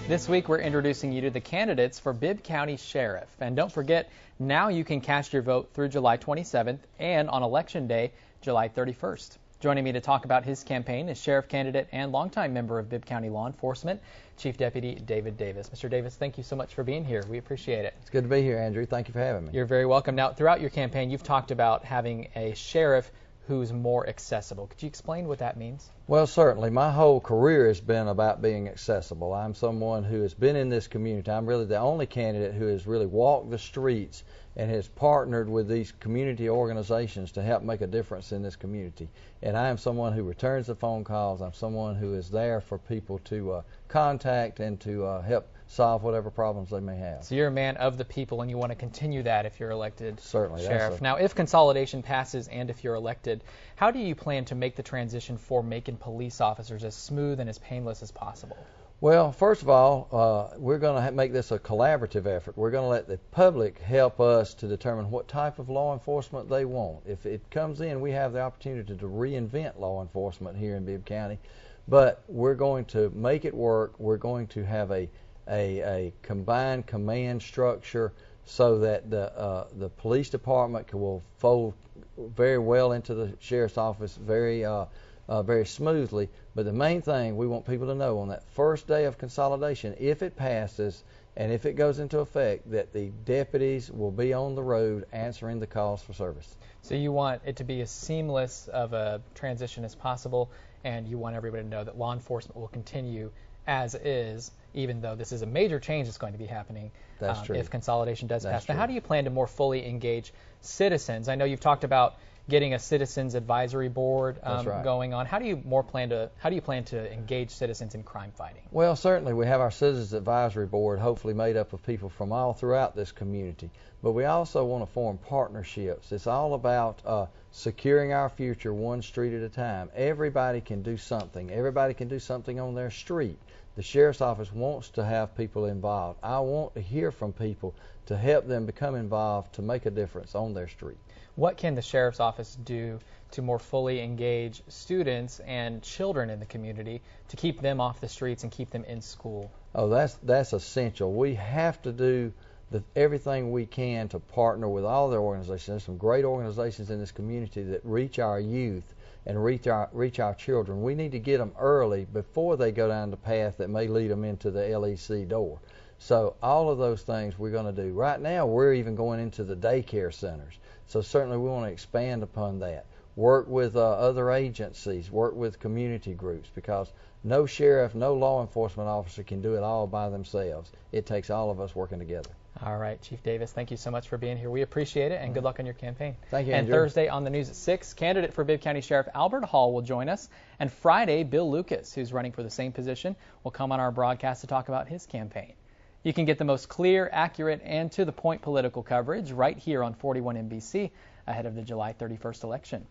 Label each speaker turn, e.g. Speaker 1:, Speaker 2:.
Speaker 1: This week we're introducing you to the candidates for Bibb County Sheriff. And don't forget, now you can cast your vote through July 27th and on Election Day, July 31st. Joining me to talk about his campaign is Sheriff candidate and longtime member of Bibb County Law Enforcement, Chief Deputy David Davis. Mr. Davis, thank you so much for being here. We appreciate it.
Speaker 2: It's good to be here, Andrew. Thank you for having me.
Speaker 1: You're very welcome. Now, throughout your campaign, you've talked about having a sheriff who's more accessible. Could you explain what that means?
Speaker 2: Well, certainly. My whole career has been about being accessible. I'm someone who has been in this community. I'm really the only candidate who has really walked the streets and has partnered with these community organizations to help make a difference in this community. And I am someone who returns the phone calls. I'm someone who is there for people to contact and to help solve whatever problems they may have.
Speaker 1: So you're a man of the people, and you want to continue that if you're elected
Speaker 2: Certainly,
Speaker 1: sheriff. Now, if consolidation passes and if you're elected, how do you plan to make the transition for Macon police officers as smooth and as painless as possible?
Speaker 2: Well, first of all, we're going to make this a collaborative effort. We're going to let the public help us to determine what type of law enforcement they want. If it comes in, we have the opportunity to reinvent law enforcement here in Bibb County, but we're going to make it work. We're going to have a combined command structure so that the police department will fold very well into the sheriff's office very smoothly. But the main thing we want people to know on that first day of consolidation, if it passes and if it goes into effect, that the deputies will be on the road answering the calls for service.
Speaker 1: So you want it to be as seamless of a transition as possible, and you want everybody to know that law enforcement will continue as is, even though this is a major change that's going to be happening.
Speaker 2: That's true.
Speaker 1: If consolidation does pass.
Speaker 2: True.
Speaker 1: Now, how do you plan to more fully engage citizens? I know you've talked about getting a citizens advisory board going on. How do you plan to engage citizens in crime fighting?
Speaker 2: Well, certainly we have our citizens advisory board, hopefully made up of people from all throughout this community. But we also want to form partnerships. It's all about securing our future one street at a time. Everybody can do something. Everybody can do something on their street. The sheriff's office wants to have people involved. I want to hear from people to help them become involved to make a difference on their street.
Speaker 1: What can the sheriff's office do to more fully engage students and children in the community to keep them off the streets and keep them in school?
Speaker 2: Oh, that's essential. We have to do everything we can to partner with all the organizations. There's some great organizations in this community that reach our youth and reach our children. We need to get them early before they go down the path that may lead them into the LEC door. So all of those things we're going to do. Right now we're even going into the daycare centers. So certainly we want to expand upon that. Work with other agencies, work with community groups, because no sheriff, no law enforcement officer can do it all by themselves. It takes all of us working together.
Speaker 1: All right, Chief Davis, thank you so much for being here. We appreciate it, and good luck on your campaign.
Speaker 2: Thank you,
Speaker 1: And
Speaker 2: Andrew.
Speaker 1: Thursday on the news at 6, candidate for Bibb County Sheriff Albert Hall will join us. And Friday, Bill Lucas, who's running for the same position, will come on our broadcast to talk about his campaign. You can get the most clear, accurate, and to-the-point political coverage right here on 41 NBC ahead of the July 31st election.